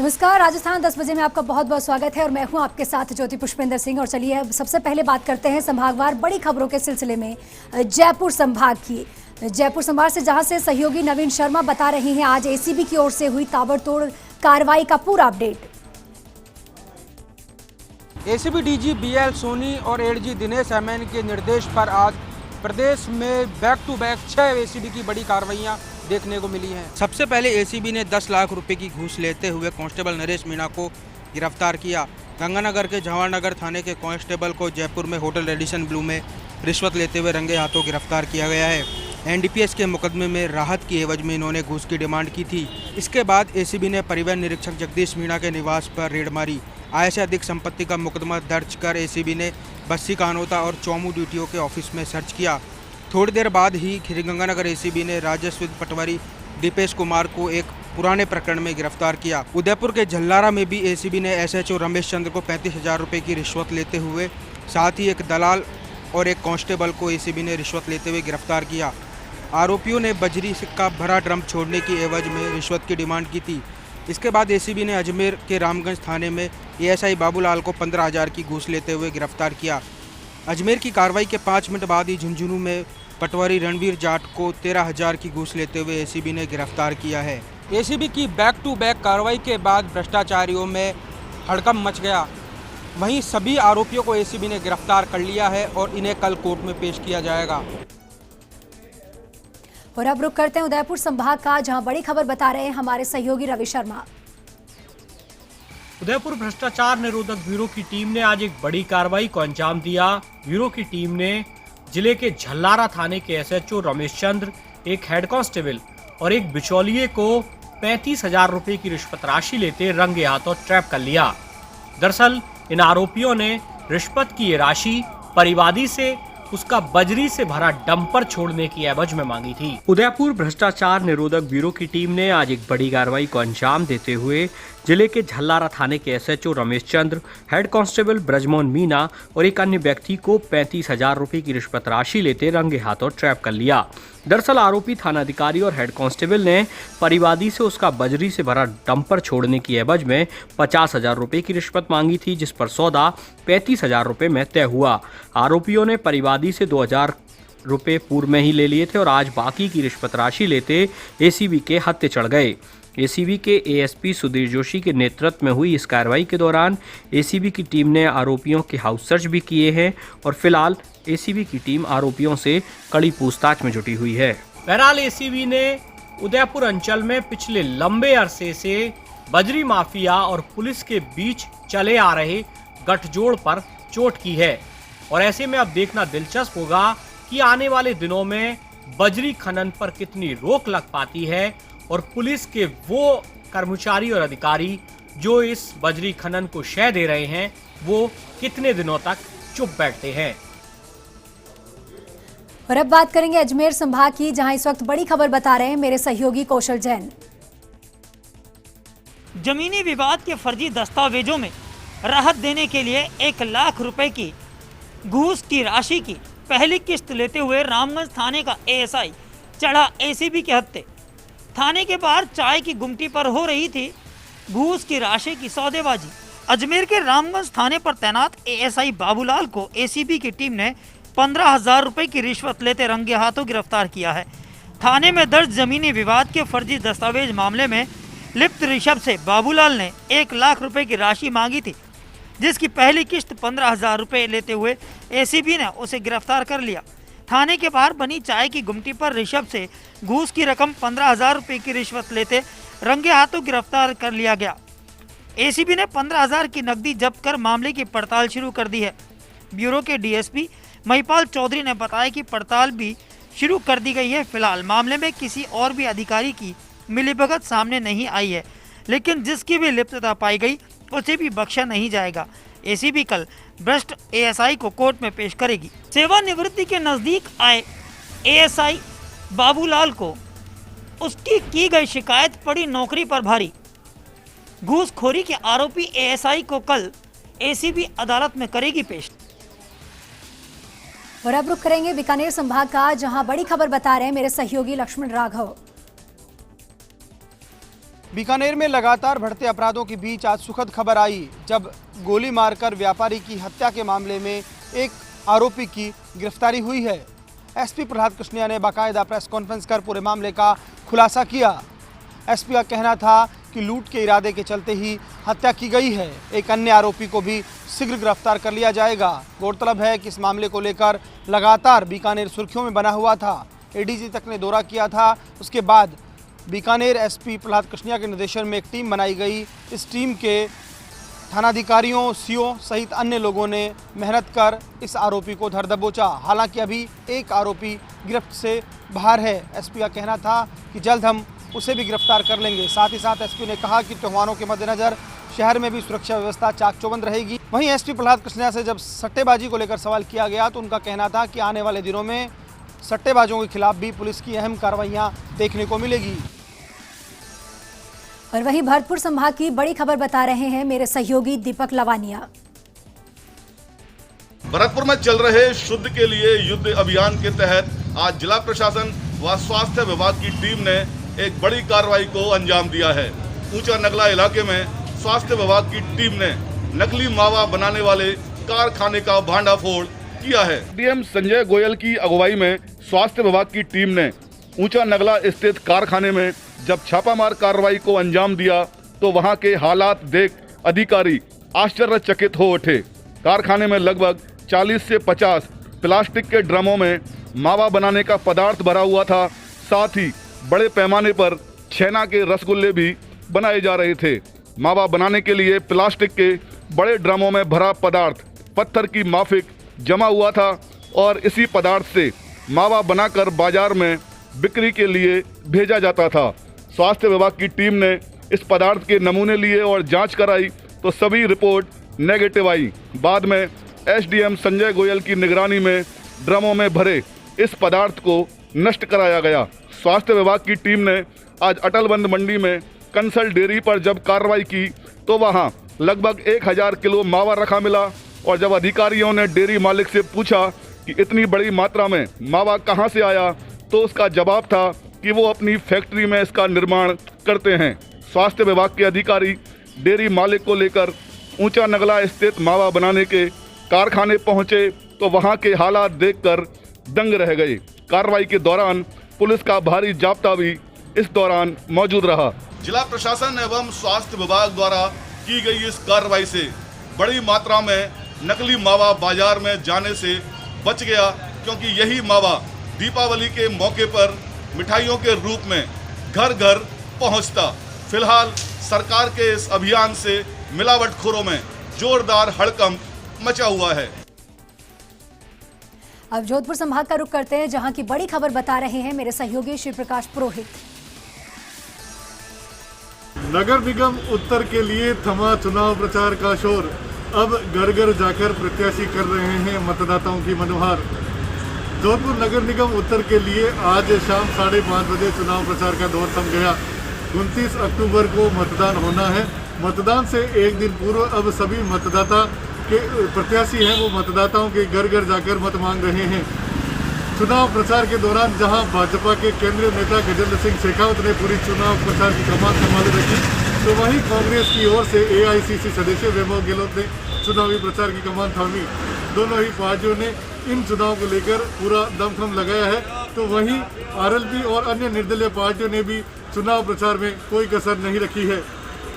नमस्कार, राजस्थान 10 बजे में आपका बहुत बहुत स्वागत है और मैं हूं आपके साथ ज्योति पुष्पेंद्र सिंह। और चलिए अब सबसे पहले बात करते हैं संभागवार बड़ी खबरों के सिलसिले में जयपुर संभाग की। जयपुर संभाग से जहां से सहयोगी नवीन शर्मा बता रहे हैं आज एसीबी की ओर से हुई ताबड़तोड़ कार्रवाई का पूरा update. ACB DG BL Soni और एडीजी दिनेश एमएन के निर्देश पर आज प्रदेश में बैक टू बैक 6 एसीबी की बड़ी कार्रवाइयां देखने को मिली हैं। सबसे पहले एसीबी ने 10 लाख रुपए की घूस लेते हुए कांस्टेबल नरेश मीणा को गिरफ्तार किया। गंगानगर के जवाहरनगर थाने के कांस्टेबल को जयपुर में होटल रेडिसन ब्लू में रिश्वत लेते हुए रंगे हाथों गिरफ्तार किया गया है। एनडीपीएस के मुकदमे में राहत की एवज में इन्होंने घूस की डिमांड की थी। इसके बाद एसीबी ने परिवहन निरीक्षक जगदीश मीणा के निवास पर रेड मारी। आय से अधिक संपत्ति का मुकदमा दर्ज कर एसीबी ने बस्सी कानोता और चौमू डीटीओ के ऑफिस में सर्च किया। थोड़ी देर बाद ही गंगानगर एसीबी ने राजस्व पटवारी दीपेश कुमार को एक पुराने प्रकरण में गिरफ्तार किया। उदयपुर के झल्लारा में भी एसीबी ने एसएचओ रमेश चंद्र को 35,000 रुपये की रिश्वत लेते हुए, साथ ही एक दलाल और एक कांस्टेबल को एसीबी ने रिश्वत लेते हुए गिरफ्तार किया। आरोपियों ने बजरी का भरा ड्रम छोड़ने की एवज में रिश्वत की डिमांड की थी। इसके बाद एसीबी ने अजमेर के रामगंज थाने में एएसआई बाबूलाल को 15,000 की घूस लेते हुए गिरफ्तार किया। अजमेर की कार्रवाई के 5 मिनट बाद ही झुंझुनू में पटवारी रणवीर जाट को 13,000 की घूस लेते हुए एसीबी ने गिरफ्तार किया है। एसीबी की बैक टू बैक कार्रवाई के बाद भ्रष्टाचारियों में हड़कंप मच गया। वहीं सभी आरोपियों को एसीबी ने गिरफ्तार कर लिया है और इन्हें कल कोर्ट में पेश किया जाएगा। और अब रुक करते हैं उदयपुर संभाग का, जहां बड़ी खबर बता रहे हैं हमारे सहयोगी रवि शर्मा। उदयपुर भ्रष्टाचार निरोधक ब्यूरो की टीम ने आज एक बड़ी कार्रवाई को अंजाम दिया। ब्यूरो की टीम ने जिले के झल्लारा थाने के एसएचओ रमेश चंद्र, एक हेड कांस्टेबल और एक बिचौलिए को 35,000 रुपए की रिश्वत राशि लेते रंगे हाथों ट्रैप कर लिया। दरअसल इन आरोपियों ने रिश्वत की ये राशि परिवादी से उसका बजरी से भरा डंपर छोड़ने की एवज में मांगी थी। उदयपुर भ्रष्टाचार निरोधक ब्यूरो की टीम ने आज एक बड़ी कार्रवाई को अंजाम देते हुए जिले के झल्लारा थाने के SHO Ramesh Chandra, head constable Brijmohan Meena और एक अन्य व्यक्ति को 35,000 रुपए की रिश्वत राशि लेते रंगे हाथों ट्रैप कर लिया। दरअसल आरोपी थानाधिकारी और हेड कांस्टेबल ने परिवादी से उसका बजरी से भरा डंपर छोड़ने की एवज में 50,000 रुपए की रिश्वत मांगी थी, जिस पर सौदा 35,000 रुपए में तय हुआ। आरोपियों ने परिवादी से 2,000 रुपए पूर्व में ही ले लिए थे और आज बाकी की रिश्वत राशि लेते एसीबी के हत्थे चढ़ गए। एसीबी के एएसपी सुधीर जोशी के नेतृत्व में हुई इस कार्रवाई के दौरान एसीबी की टीम ने आरोपियों के हाउस सर्च भी किए हैं और फिलहाल एसीबी की टीम आरोपियों से कड़ी पूछताछ में जुटी हुई है। बहरहाल एसीबी ने उदयपुर अंचल में पिछले लंबे अरसे से बजरी माफिया और पुलिस के बीच चले आ रहे गठजोड़ पर चोट की है और ऐसे में अब देखना दिलचस्प होगा कि आने वाले दिनों में बजरी खनन पर कितनी रोक लग पाती है और पुलिस के वो कर्मचारी और अधिकारी जो इस बजरी खनन को शय दे रहे हैं वो कितने दिनों तक चुप बैठते हैं। और अब बात करेंगे अजमेर संभाग की, जहां इस वक्त बड़ी खबर बता रहे हैं मेरे सहयोगी कौशल जैन। जमीनी विवाद के फर्जी दस्तावेजों में राहत देने के लिए 1 लाख रुपए की घूस की राशि की पहली किस्त लेते हुए रामगंज थाने का एएसआई चढ़ा एसीबी के हत्थे। थाने के बाहर चाय की गुमटी पर हो रही थी घूस की राशि की सौदेबाजी। अजमेर के रामगंज थाने पर तैनात एएसआई बाबूलाल को एसीबी की टीम ने 15,000 रुपए की रिश्वत लेते रंगे हाथों गिरफ्तार किया है। थाने में दर्ज जमीनी विवाद के फर्जी दस्तावेज मामले में लिप्त ऋषभ से बाबूलाल ने 1 लाख रुपए की राशि मांगी थी, जिसकी पहली किस्त 15,000 रुपये लेते हुए एसीबी ने उसे गिरफ्तार कर लिया। थाने के बाहर बनी चाय की गुमटी पर ऋषभ से घूस की रकम 15,000 रुपये की रिश्वत लेते रंगे हाथों गिरफ्तार कर लिया गया। एसीबी ने 15,000 की नकदी जब्त कर मामले की पड़ताल शुरू कर दी है। ब्यूरो के डीएसपी महिपाल चौधरी ने बताया कि पड़ताल भी शुरू कर दी गई है। फिलहाल मामले में किसी और भी अधिकारी की मिलीभगत सामने नहीं आई है, लेकिन जिसकी भी लिप्तता पाई गई उसे भी बख्शा नहीं जाएगा। एसीबी कल भ्रष्ट एएसआई को कोर्ट में पेश करेगी। सेवानिवृत्ति के नजदीक आए एएसआई बाबूलाल को उसकी की गई शिकायत पड़ी नौकरी पर भारी। घूसखोरी के आरोपी एएसआई को कल एसीबी अदालत में करेगी पेश। और अब रुक करेंगे बीकानेर संभाग का, जहां बड़ी खबर बता रहे हैं मेरे सहयोगी लक्ष्मण राघव। बीकानेर में लगातार बढ़ते अपराधों के बीच आज सुखद खबर आई जब गोली मारकर व्यापारी की हत्या के मामले में एक आरोपी की गिरफ्तारी हुई है। एसपी प्रहलाद कृष्णिया ने बाकायदा प्रेस कॉन्फ्रेंस कर पूरे मामले का खुलासा किया। एसपी का कहना था कि लूट के इरादे के चलते ही हत्या की गई है। एक अन्य आरोपी को भी शीघ्र गिरफ्तार कर लिया जाएगा। गौरतलब है कि इस मामले को लेकर लगातार बीकानेर सुर्खियों में बना हुआ था। एडीजी तक ने दौरा किया था। उसके बाद बीकानेर एसपी प्रहलाद कृष्णिया के निर्देशन में एक टीम बनाई गई। इस टीम के थानाधिकारियों, सीओ सहित अन्य लोगों ने मेहनत कर इस आरोपी को धर दबोचा। हालांकि अभी एक आरोपी गिरफ्त से बाहर है। एसपी का कहना था कि जल्द हम उसे भी गिरफ्तार कर लेंगे। साथ ही साथ एसपी ने कहा कि त्योहारों के मद्देनजर शहर में भी सुरक्षा व्यवस्था चाक चौबंद रहेगी। वहीं एसपी प्रहलाद कृष्णिया से जब सट्टेबाजी को लेकर सवाल किया गया तो उनका कहना था कि आने वाले दिनों में सट्टेबाजों के खिलाफ भी पुलिस की अहम कार्रवाइयां देखने को मिलेगी। और वहीं भरतपुर संभाग की बड़ी खबर बता रहे हैं मेरे सहयोगी दीपक लवानिया। भरतपुर में चल रहे शुद्ध के लिए युद्ध अभियान के तहत आज जिला प्रशासन व स्वास्थ्य विभाग की टीम ने एक बड़ी कार्रवाई को अंजाम दिया है। ऊंचा नगला इलाके में स्वास्थ्य विभाग की टीम ने नकली मावा बनाने वाले कारखाने का भांडाफोड़ किया है। डीएम संजय गोयल की अगुवाई में स्वास्थ्य विभाग की टीम ने ऊंचा नगला स्थित कारखाने में जब छापामार कार्रवाई को अंजाम दिया तो वहां के हालात देख अधिकारी आश्चर्यचकित हो उठे। कारखाने में लगभग 40 से 50 प्लास्टिक के ड्रमों में मावा बनाने का पदार्थ भरा हुआ था। साथ ही बड़े पैमाने पर छेना के रसगुल्ले भी बनाए जा रहे थे। मावा बनाने के लिए प्लास्टिक के बड़े ड्रमों में भरा पदार्थ पत्थर की माफिक जमा हुआ था और इसी पदार्थ से मावा बनाकर बाजार में बिक्री के लिए भेजा जाता था। स्वास्थ्य विभाग की टीम ने इस पदार्थ के नमूने लिए और जांच कराई तो सभी रिपोर्ट नेगेटिव आई। बाद में एसडीएम संजय गोयल की निगरानी में ड्रमों में भरे इस पदार्थ को नष्ट कराया गया। स्वास्थ्य विभाग की टीम ने आज अटलबंद मंडी में कंसल डेयरी पर जब कार्रवाई की तो वहां लगभग 1000 किलो मावा रखा मिला और जब अधिकारियों ने डेयरी मालिक से पूछा कि इतनी बड़ी मात्रा में मावा कहां से आया तो उसका जवाब था कि वो अपनी फैक्ट्री में इसका निर्माण करते हैं। स्वास्थ्य विभाग के अधिकारी डेयरी मालिक को लेकर ऊंचा नगला स्थित मावा बनाने के कारखाने पहुंचे तो वहां के हालात देखकर दंग रह गए। कार्रवाई के दौरान पुलिस का भारी जाब्ता भी इस दौरान मौजूद रहा। जिला प्रशासन एवं स्वास्थ्य विभाग द्वारा की गई इस कार्रवाई से बड़ी मात्रा में नकली मावा बाजार में जाने से बच गया, क्योंकि यही मावा दीपावली के मौके पर मिठाइयों के रूप में घर घर पहुंचता। फिलहाल सरकार के इस अभियान से मिलावटखोरों में जोरदार हड़कंप मचा हुआ है। अब जोधपुर संभाग का रुख करते हैं जहां की बड़ी खबर बता रहे हैं मेरे सहयोगी शिव प्रकाश पुरोहित। नगर निगम उत्तर के लिए थमा चुनाव प्रचार का शोर। अब घर घर जाकर प्रत्याशी कर रहे हैं मतदाताओं की मनोहार। जोधपुर नगर निगम उत्तर के लिए आज शाम 5:30 बजे चुनाव प्रचार का दौर थम गया। 29 अक्टूबर को मतदान होना है। मतदान से एक दिन पूर्व अब सभी मतदाता के प्रत्याशी हैं वो मतदाताओं के घर घर जाकर मत मांग रहे हैं। चुनाव प्रचार के दौरान जहां भाजपा के केंद्रीय नेता गजेंद्र सिंह शेखावत ने पूरी चुनाव प्रचार की कमान संभाले रखी तो वहीं कांग्रेस की ओर से एआईसीसी सदस्य वैभव गहलोत ने चुनावी प्रचार की कमान थामी। दोनों ही पार्टियों ने इन चुनाव को लेकर पूरा दमखम लगाया है तो वहीं आरएलपी और अन्य निर्दलीय पार्टियों ने भी चुनाव प्रचार में कोई कसर नहीं रखी है।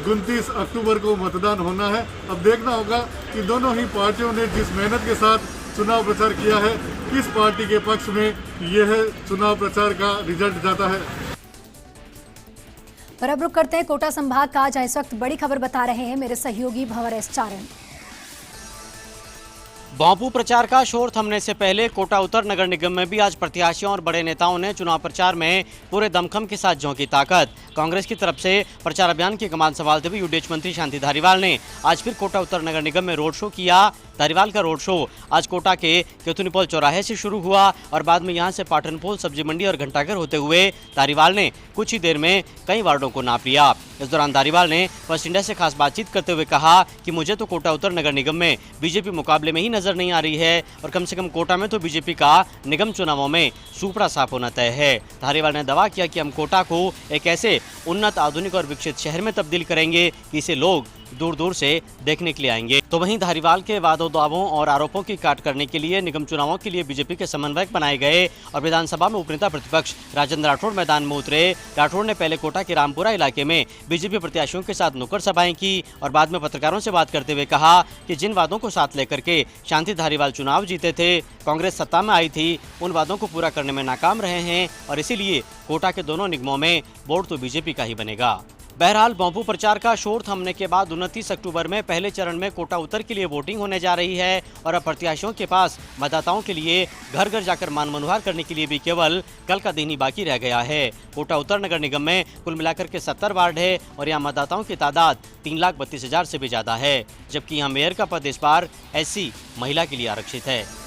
29 अक्टूबर को मतदान होना है। अब देखना होगा कि दोनों ही पार्टियों ने जिस मेहनत के साथ चुनाव प्रचार किया है किस पार्टी के पक्ष में यह चुनाव प्रचार का रिजल्ट जाता है। पर अब रुक करते हैं कोटा संभाग का जहां इस वक्त बड़ी खबर बता रहे हैं मेरे सहयोगी भंवर एस चारण। बापू प्रचार का शोर थमने से पहले कोटा उत्तर नगर निगम में भी आज प्रत्याशियों और बड़े नेताओं ने चुनाव प्रचार में पूरे दमखम के साथ झोंकी ताकत। कांग्रेस की तरफ से प्रचार अभियान की कमान संभालते हुए यूडीएच मंत्री शांति धारीवाल ने आज फिर कोटा उत्तर नगर निगम में रोड शो किया धारीवाल का रोड शो आज कोटा के केतुनीपोल चौराहे से शुरू हुआ और बाद में यहां से पाटनपोल, सब्जी मंडी और घंटाघर होते हुए धारीवाल ने कुछ ही देर में कई वार्डों को नाप लिया। इस दौरान धारीवाल ने फर्स्ट इंडिया से खास बातचीत करते हुए कहा कि मुझे तो कोटा उत्तर नगर निगम में बीजेपी मुकाबले में ही नजर नहीं आ रही है और कम से कम कोटा में तो बीजेपी का निगम चुनावों में सुपड़ा साफ होना तय है। धारीवाल ने दावा किया कि हम कोटा को एक ऐसे उन्नत, आधुनिक और विकसित शहर में तब्दील करेंगे कि इसे लोग दूर दूर से देखने के लिए आएंगे। तो वहीं धारीवाल के वादों, दावों और आरोपों की काट करने के लिए निगम चुनावों के लिए बीजेपी के समन्वयक बनाए गए और विधानसभा में उपनेता प्रतिपक्ष राजेंद्र राठौड़ मैदान में उतरे। राठौड़ ने पहले कोटा के रामपुरा इलाके में बीजेपी प्रत्याशियों के साथ नुक्कड़ सभाएं की और बाद में पत्रकारों से बात करते हुए कहा कि जिन वादों को साथ लेकर के शांति धारीवाल चुनाव जीते थे, कांग्रेस सत्ता में आई थी, उन वादों को पूरा करने में नाकाम रहे हैं और इसीलिए कोटा के दोनों निगमों में बोर्ड तो बीजेपी का ही बनेगा। बहरहाल बॉम्बू प्रचार का शोर थमने के बाद 29 अक्टूबर में पहले चरण में कोटा उत्तर के लिए वोटिंग होने जा रही है और अब प्रत्याशियों के पास मतदाताओं के लिए घर घर जाकर मान मनोहार करने के लिए भी केवल कल का दिन ही बाकी रह गया है। कोटा उत्तर नगर निगम में कुल मिलाकर के 70 वार्ड है और यहाँ मतदाताओं की तादाद 3,32,000 से भी ज्यादा है, जबकि यहाँ मेयर का पद इस बार SC महिला के लिए आरक्षित है।